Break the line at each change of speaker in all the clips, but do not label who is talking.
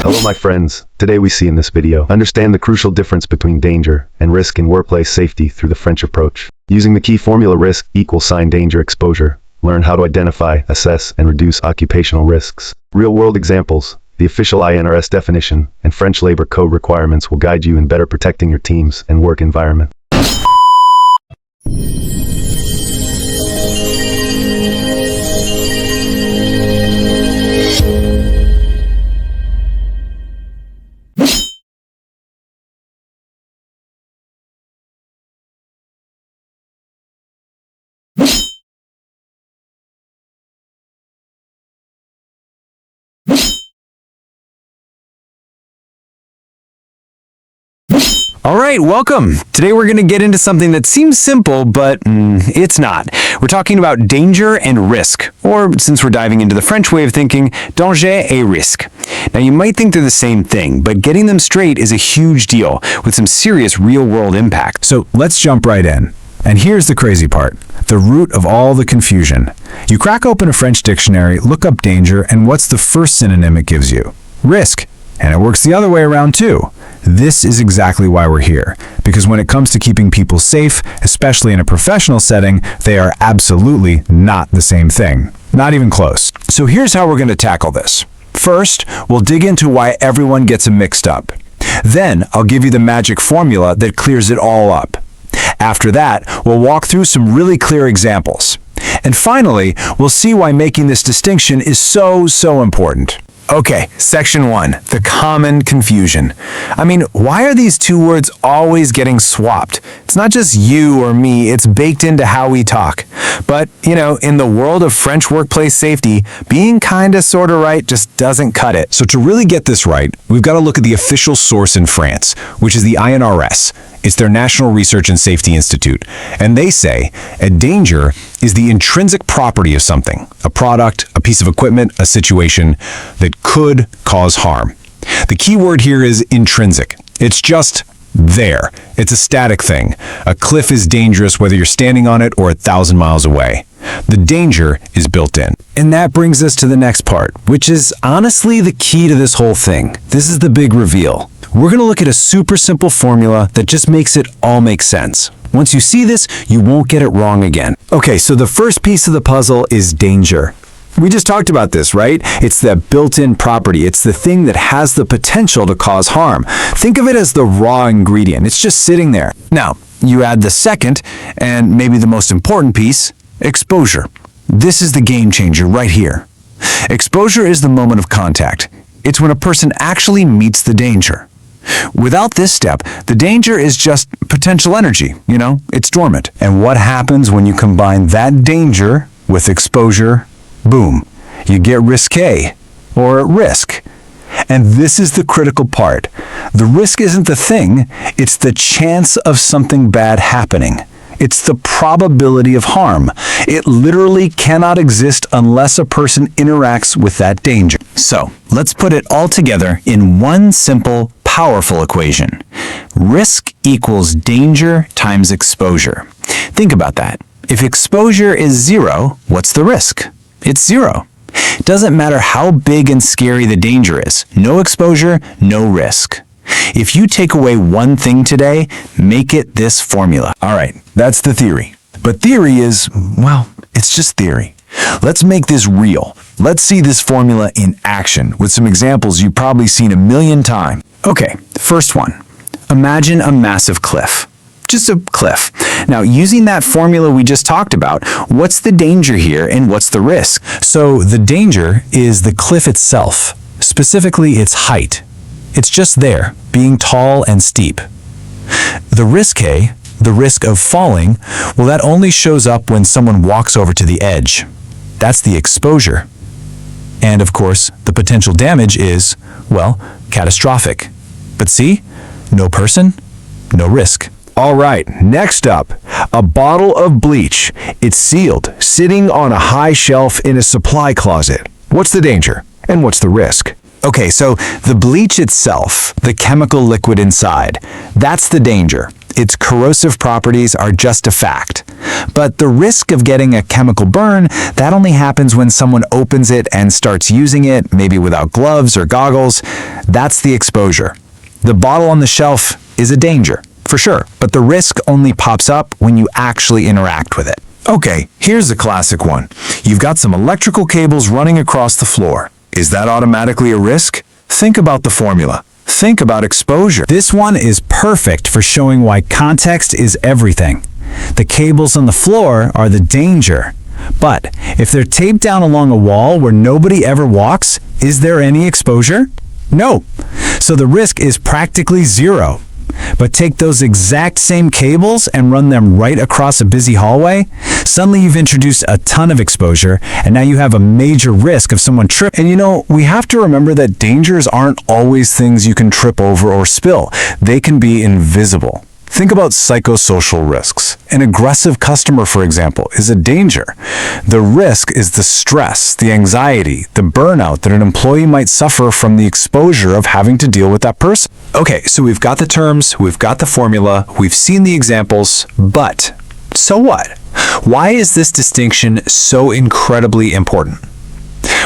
Hello my friends, today we see in this video, understand the crucial difference between danger and risk in workplace safety through the French approach. Using the key formula risk = danger exposure, learn how to identify, assess, and reduce occupational risks. Real-world examples, the official INRS definition, and French labor code requirements will guide you in better protecting your teams and work environment.
All right, welcome. Today we're going to get into something that seems simple, but it's not. We're talking about danger and risk, or since we're diving into the French way of thinking, danger et risque. Now you might think they're the same thing, but getting them straight is a huge deal with some serious real-world impact.
So let's jump right in. And here's the crazy part, the root of all the confusion. You crack open a French dictionary, look up danger, and what's the first synonym it gives you? Risk. And it works the other way around too. This is exactly why we're here, because when it comes to keeping people safe, especially in a professional setting, they are absolutely not the same thing. Not even close. So here's how we're going to tackle this. First, we'll dig into why everyone gets them mixed up. Then, I'll give you the magic formula that clears it all up. After that, we'll walk through some really clear examples. And finally, we'll see why making this distinction is so important. Okay, section 1, the common confusion. I mean, why are these two words always getting swapped? It's not just you or me, it's baked into how we talk. But, in the world of French workplace safety, being kinda sorta right just doesn't cut it. So to really get this right, we've got to look at the official source in France, which is the INRS. It's their National Research and Safety Institute. And they say, a danger is the intrinsic property of something, a product, a piece of equipment, a situation that could cause harm. The key word here is intrinsic. It's just there. It's a static thing. A cliff is dangerous whether you're standing on it or 1,000 miles away. The danger is built in.
And that brings us to the next part, which is honestly the key to this whole thing. This is the big reveal. We're going to look at a super simple formula that just makes it all make sense. Once you see this, you won't get it wrong again. Okay, so the first piece of the puzzle is danger. We just talked about this, right? It's that built-in property. It's the thing that has the potential to cause harm. Think of it as the raw ingredient. It's just sitting there. Now, you add the second, and maybe the most important piece, exposure. This is the game changer right here. Exposure is the moment of contact. It's when a person actually meets the danger. Without this step, the danger is just potential energy, it's dormant. And what happens when you combine that danger with exposure? Boom, you get risque, or risk. And this is the critical part. The risk isn't the thing, it's the chance of something bad happening. It's the probability of harm. It literally cannot exist unless a person interacts with that danger. So, let's put it all together in one simple, powerful equation. Risk equals danger times exposure. Think about that. If exposure is 0, what's the risk? It's 0. It doesn't matter how big and scary the danger is. No exposure, no risk. If you take away one thing today, make it this formula. All right, that's the theory. But theory is, it's just theory. Let's make this real. Let's see this formula in action with some examples you've probably seen a million times. Okay, first one. Imagine a massive cliff. Just a cliff. Now, using that formula we just talked about, what's the danger here and what's the risk?
So the danger is the cliff itself, specifically its height. It's just there, being tall and steep. The risque, the risk of falling, that only shows up when someone walks over to the edge. That's the exposure. And of course, the potential damage is, catastrophic. But see, no person, no risk. All right, next up, a bottle of bleach. It's sealed, sitting on a high shelf in a supply closet. What's the danger? And what's the risk?
Okay, so the bleach itself, the chemical liquid inside, that's the danger.
Its corrosive properties are just a fact. But the risk of getting a chemical burn, that only happens when someone opens it and starts using it, maybe without gloves or goggles. That's the exposure. The bottle on the shelf is a danger, for sure, but the risk only pops up when you actually interact with it. Okay, here's a classic one. You've got some electrical cables running across the floor. Is that automatically a risk? Think about the formula. Think about exposure.
This one is perfect for showing why context is everything. The cables on the floor are the danger. But if they're taped down along a wall where nobody ever walks, is there any exposure? No. So the risk is practically zero. But take those exact same cables and run them right across a busy hallway, suddenly you've introduced a ton of exposure, and now you have a major risk of someone tripping.
And you know, we have to remember that dangers aren't always things you can trip over or spill. They can be invisible. Think about psychosocial risks. An aggressive customer, for example, is a danger. The risk is the stress, the anxiety, the burnout that an employee might suffer from the exposure of having to deal with that person. Okay, so we've got the terms, we've got the formula, we've seen the examples, but so what? Why is this distinction so incredibly important?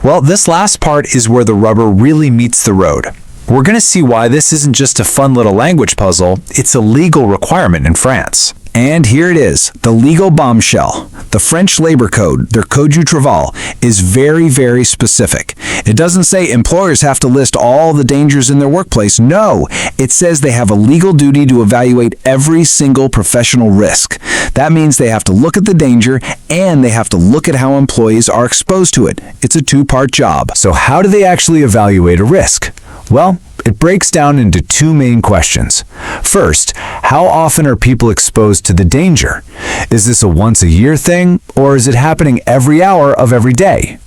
Well, this last part is where the rubber really meets the road. We're going to see why this isn't just a fun little language puzzle, it's a legal requirement in France. And here it is, the legal bombshell. The French labor code, their Code du Travail, is very, very specific. It doesn't say employers have to list all the dangers in their workplace. No, it says they have a legal duty to evaluate every single professional risk. That means they have to look at the danger and they have to look at how employees are exposed to it. It's a two-part job. So how do they actually evaluate a risk? Well, it breaks down into two main questions. First, how often are people exposed to the danger? Is this a once-a-year thing, or is it happening every hour of every day?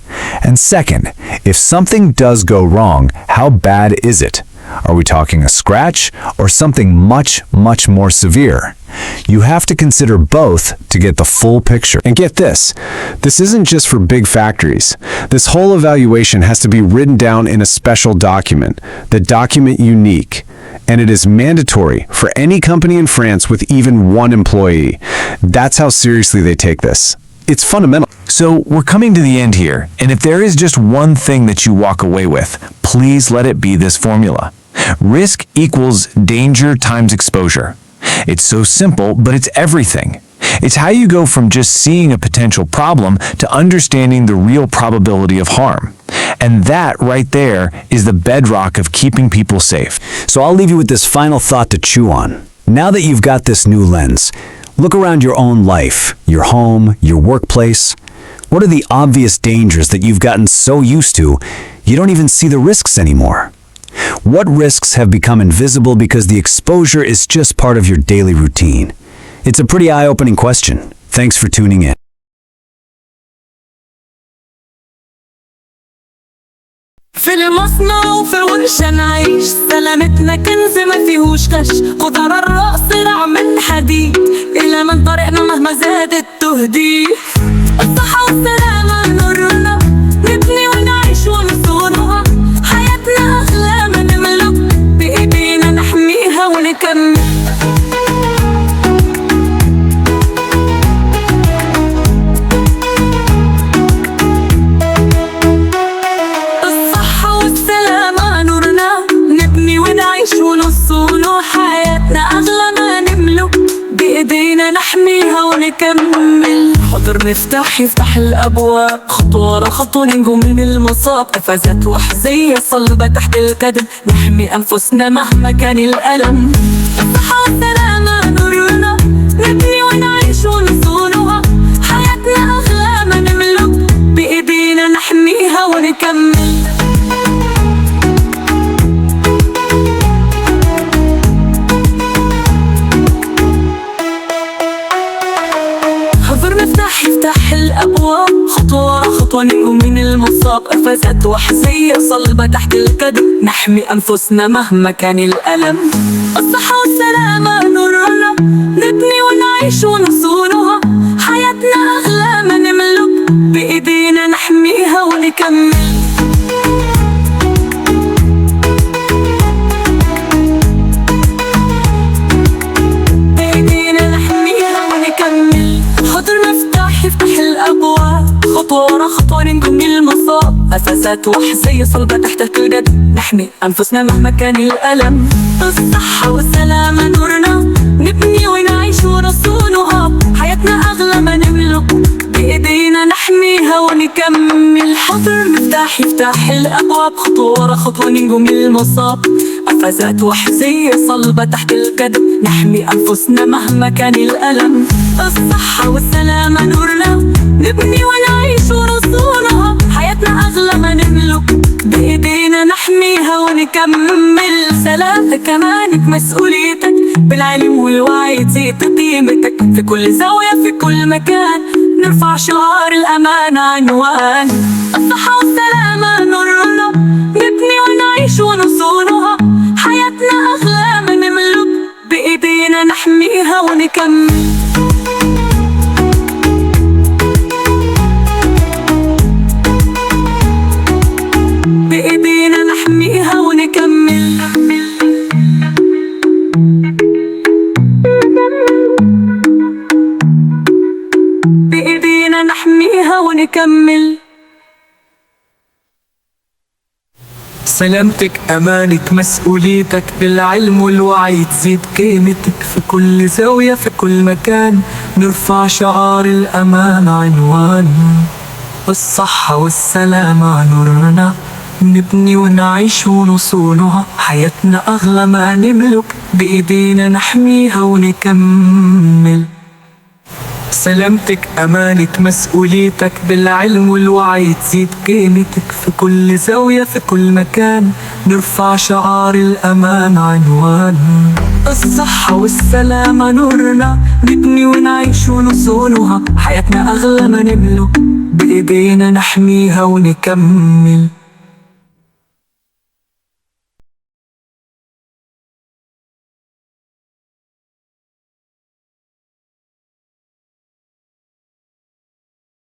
And second, if something does go wrong, how bad is it? Are we talking a scratch or something much, much more severe? You have to consider both to get the full picture. And get this isn't just for big factories. This whole evaluation has to be written down in a special document, the document unique. And it is mandatory for any company in France with even one employee. That's how seriously they take this. It's fundamental. So we're coming to the end here, and if there is just one thing that you walk away with, please let it be this formula. Risk equals danger times exposure. It's so simple, but it's everything. It's how you go from just seeing a potential problem to understanding the real probability of harm. And that right there is the bedrock of keeping people safe.
So I'll leave you with this final thought to chew on. Now that you've got this new lens, look around your own life, your home, your workplace. What are the obvious dangers that you've gotten so used to, you don't even see the risks anymore? What risks have become invisible because the exposure is just part of your daily routine? It's a pretty eye-opening question. Thanks for tuning in.
في المصنع وفي ورشة نعيش سلامتنا كنز ما فيهوش غش خد على الرأس نعمل حديد إلا من طريقنا مهما زاد التهديد الصحة والسلامة نورنا نبني ونعيش ونصونها حياتنا أغلى ما نملك بإيدينا نحميها ونكمل ونصونه حياتنا أغلى ما نملك بإيدينا نحميها ونكمل حضر نفتح يفتح الأبواب خطوة ورا خطوة ننجو من المصاب قفزات وحزية صلبة تحت الكدب نحمي أنفسنا مهما كان الألم الصحة والسلامة نورنا نبني ونعيش ونصونها حياتنا أغلى ما نملك بإيدينا نحميها ونكمل يفتح الأبواب خطوة ورا خطوة ننجو من المصاب قفزات وحزية صلبة تحت الكدب نحمي أنفسنا مهما كان الألم الصحة والسلامة نورنا نبني ونعيش ونصونها حياتنا أغلى ما نملك بإيدينا نحميها ونكمل خطوة ورا خطوة ننجو من المصاب، قفزات وأحذية صلبة تحت القدد، نحمي أنفسنا مهما كان الألم. الصحة والسلامة نورنا، نبني ونعيش ونصونها، حياتنا أغلى ما نملك، بإيدينا نحميها ونكمل. حضر مفتاح يفتح الأبواب، خطوة ورا خطوة ننجو من المصاب، قفزات وأحذية صلبة تحت الكتف، نحمي أنفسنا مهما كان الألم. الصحة والسلامة نورنا، نبني ونعيش ونصونها، حياتنا أغلى ما نملك، بإيدينا نحميها ونكمل. سلامتك أمانك مسؤوليتك، بالعلم والوعي تزيد قيمتك، في كل زاوية في كل مكان نرفع شعار الأمان عنوان. الصحة والسلامة نورنا، نبني ونعيش ونصونها، حياتنا أغلى ما نملك، بإيدينا نحميها ونكمل. بإيدينا نحميها ونكمل. بإيدينا نحميها ونكمل. سلامتك أمانك مسؤوليتك، بالعلم والوعي تزيد قيمتك، في كل زاوية في كل مكان نرفع شعار الأمان عنوان. الصحة والسلامة نورنا، نبني ونعيش ونصونها، حياتنا أغلى ما نملك، بإيدينا نحميها ونكمل. سلامتك أمانك مسؤوليتك، بالعلم والوعي تزيد قيمتك، في كل زاوية في كل مكان نرفع شعار الأمان عنوان. الصحة والسلامة نورنا، نبني ونعيش ونصونها، حياتنا أغلى ما نملك، بإيدينا نحميها ونكمل.